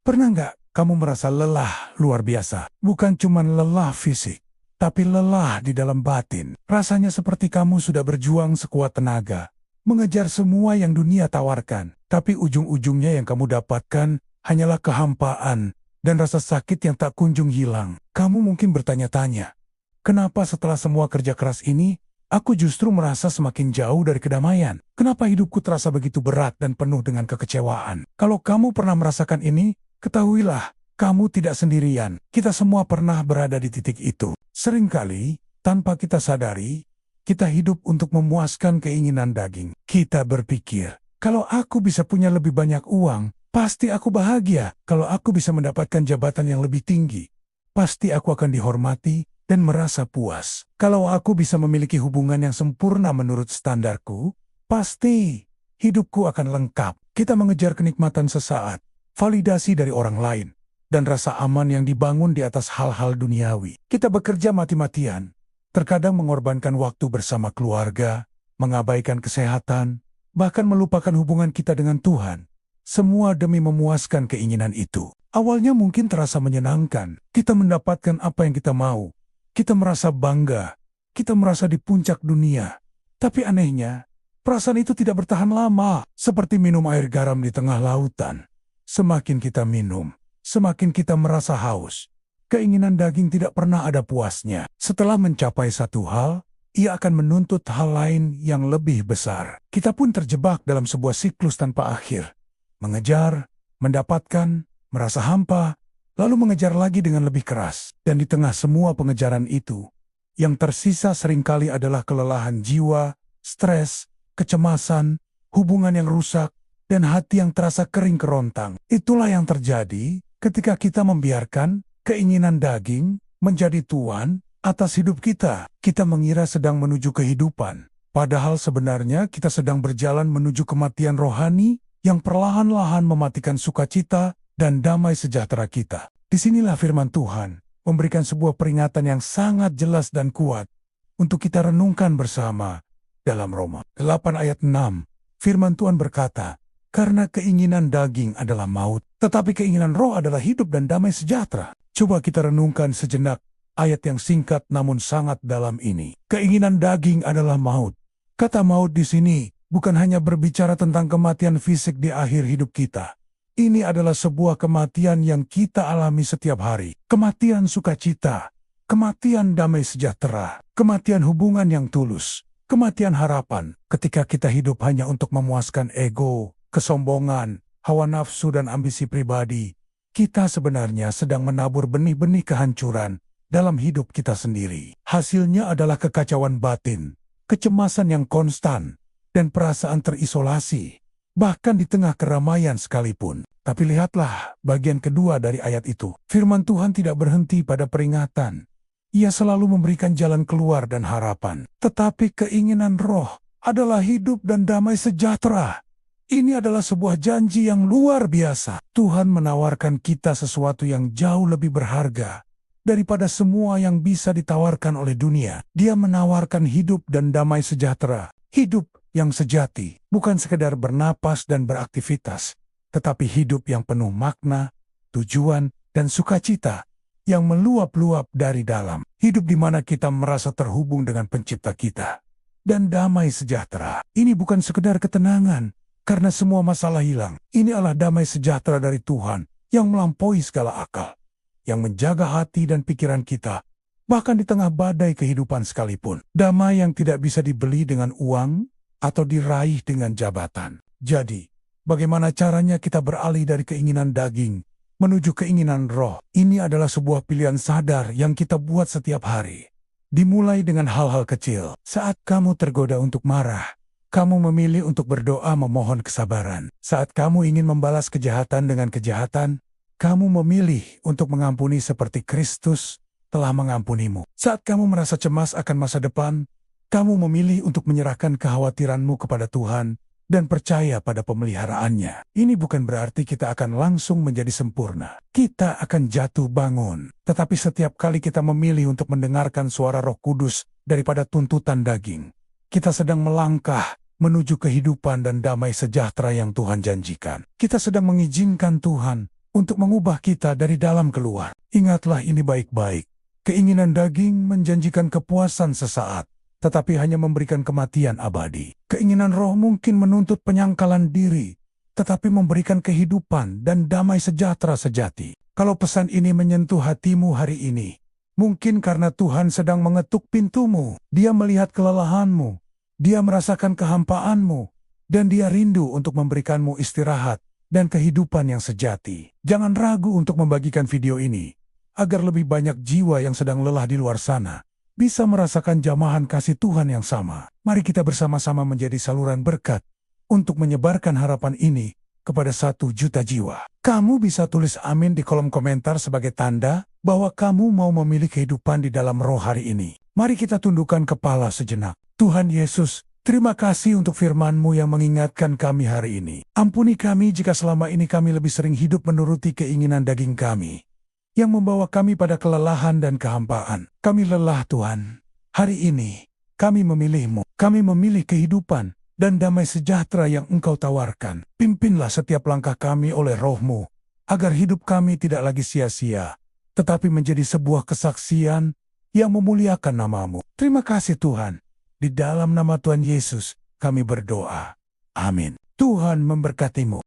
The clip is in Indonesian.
Pernah nggak kamu merasa lelah luar biasa? Bukan cuma lelah fisik, tapi lelah di dalam batin. Rasanya seperti kamu sudah berjuang sekuat tenaga, mengejar semua yang dunia tawarkan. Tapi ujung-ujungnya yang kamu dapatkan hanyalah kehampaan dan rasa sakit yang tak kunjung hilang. Kamu mungkin bertanya-tanya, kenapa setelah semua kerja keras ini, aku justru merasa semakin jauh dari kedamaian? Kenapa hidupku terasa begitu berat dan penuh dengan kekecewaan? Kalau kamu pernah merasakan ini, ketahuilah, kamu tidak sendirian. Kita semua pernah berada di titik itu. Seringkali, tanpa kita sadari, kita hidup untuk memuaskan keinginan daging. Kita berpikir, kalau aku bisa punya lebih banyak uang, pasti aku bahagia. Kalau aku bisa mendapatkan jabatan yang lebih tinggi, pasti aku akan dihormati dan merasa puas. Kalau aku bisa memiliki hubungan yang sempurna menurut standarku, pasti hidupku akan lengkap. Kita mengejar kenikmatan sesaat, validasi dari orang lain, dan rasa aman yang dibangun di atas hal-hal duniawi. Kita bekerja mati-matian, terkadang mengorbankan waktu bersama keluarga, mengabaikan kesehatan, bahkan melupakan hubungan kita dengan Tuhan. Semua demi memuaskan keinginan itu. Awalnya mungkin terasa menyenangkan. Kita mendapatkan apa yang kita mau. Kita merasa bangga. Kita merasa di puncak dunia. Tapi anehnya, perasaan itu tidak bertahan lama. Seperti minum air garam di tengah lautan. Semakin kita minum, semakin kita merasa haus. Keinginan daging tidak pernah ada puasnya. Setelah mencapai satu hal, ia akan menuntut hal lain yang lebih besar. Kita pun terjebak dalam sebuah siklus tanpa akhir. Mengejar, mendapatkan, merasa hampa, lalu mengejar lagi dengan lebih keras. Dan di tengah semua pengejaran itu, yang tersisa seringkali adalah kelelahan jiwa, stres, kecemasan, hubungan yang rusak, dan hati yang terasa kering kerontang. Itulah yang terjadi ketika kita membiarkan keinginan daging menjadi tuan atas hidup kita. Kita mengira sedang menuju kehidupan, padahal sebenarnya kita sedang berjalan menuju kematian rohani yang perlahan-lahan mematikan sukacita dan damai sejahtera kita. Disinilah firman Tuhan memberikan sebuah peringatan yang sangat jelas dan kuat untuk kita renungkan bersama dalam Roma 8 ayat 6. Firman Tuhan berkata, karena keinginan daging adalah maut, tetapi keinginan roh adalah hidup dan damai sejahtera. Coba kita renungkan sejenak ayat yang singkat namun sangat dalam ini. Keinginan daging adalah maut. Kata maut di sini bukan hanya berbicara tentang kematian fisik di akhir hidup kita. Ini adalah sebuah kematian yang kita alami setiap hari. Kematian sukacita, kematian damai sejahtera, kematian hubungan yang tulus, kematian harapan ketika kita hidup hanya untuk memuaskan ego, kesombongan, hawa nafsu dan ambisi pribadi. Kita sebenarnya sedang menabur benih-benih kehancuran dalam hidup kita sendiri. Hasilnya adalah kekacauan batin, kecemasan yang konstan, dan perasaan terisolasi, bahkan di tengah keramaian sekalipun. Tapi lihatlah bagian kedua dari ayat itu. Firman Tuhan tidak berhenti pada peringatan. Ia selalu memberikan jalan keluar dan harapan. Tetapi keinginan roh adalah hidup dan damai sejahtera. Ini adalah sebuah janji yang luar biasa. Tuhan menawarkan kita sesuatu yang jauh lebih berharga daripada semua yang bisa ditawarkan oleh dunia. Dia menawarkan hidup dan damai sejahtera. Hidup yang sejati, bukan sekedar bernapas dan beraktivitas, tetapi hidup yang penuh makna, tujuan, dan sukacita yang meluap-luap dari dalam. Hidup di mana kita merasa terhubung dengan pencipta kita. Dan damai sejahtera. Ini bukan sekedar ketenangan, karena semua masalah hilang. Ini adalah damai sejahtera dari Tuhan yang melampaui segala akal, yang menjaga hati dan pikiran kita, bahkan di tengah badai kehidupan sekalipun. Damai yang tidak bisa dibeli dengan uang, atau diraih dengan jabatan. Jadi, bagaimana caranya kita beralih dari keinginan daging menuju keinginan roh? Ini adalah sebuah pilihan sadar yang kita buat setiap hari. Dimulai dengan hal-hal kecil. Saat kamu tergoda untuk marah, kamu memilih untuk berdoa memohon kesabaran. Saat kamu ingin membalas kejahatan dengan kejahatan, kamu memilih untuk mengampuni seperti Kristus telah mengampunimu. Saat kamu merasa cemas akan masa depan, kamu memilih untuk menyerahkan kekhawatiranmu kepada Tuhan dan percaya pada pemeliharaannya. Ini bukan berarti kita akan langsung menjadi sempurna. Kita akan jatuh bangun. Tetapi setiap kali kita memilih untuk mendengarkan suara Roh Kudus daripada tuntutan daging, kita sedang melangkah menuju kehidupan dan damai sejahtera yang Tuhan janjikan. Kita sedang mengizinkan Tuhan untuk mengubah kita dari dalam keluar. Ingatlah ini baik-baik. Keinginan daging menjanjikan kepuasan sesaat, tetapi hanya memberikan kematian abadi. Keinginan roh mungkin menuntut penyangkalan diri, tetapi memberikan kehidupan dan damai sejahtera sejati. Kalau pesan ini menyentuh hatimu hari ini, mungkin karena Tuhan sedang mengetuk pintumu. Dia melihat kelelahanmu, Dia merasakan kehampaanmu, dan Dia rindu untuk memberikanmu istirahat dan kehidupan yang sejati. Jangan ragu untuk membagikan video ini, agar lebih banyak jiwa yang sedang lelah di luar sana bisa merasakan jamahan kasih Tuhan yang sama. Mari kita bersama-sama menjadi saluran berkat untuk menyebarkan harapan ini kepada 1 juta jiwa. Kamu bisa tulis amin di kolom komentar sebagai tanda bahwa kamu mau memilih kehidupan di dalam roh hari ini. Mari kita tundukkan kepala sejenak. Tuhan Yesus, terima kasih untuk firman-Mu yang mengingatkan kami hari ini. Ampuni kami jika selama ini kami lebih sering hidup menuruti keinginan daging kami, yang membawa kami pada kelelahan dan kehampaan. Kami lelah Tuhan. Hari ini, kami memilih-Mu. Kami memilih kehidupan dan damai sejahtera yang Engkau tawarkan. Pimpinlah setiap langkah kami oleh Roh-Mu, agar hidup kami tidak lagi sia-sia, tetapi menjadi sebuah kesaksian yang memuliakan nama-Mu. Terima kasih Tuhan. Di dalam nama Tuhan Yesus, kami berdoa. Amin. Tuhan memberkatimu.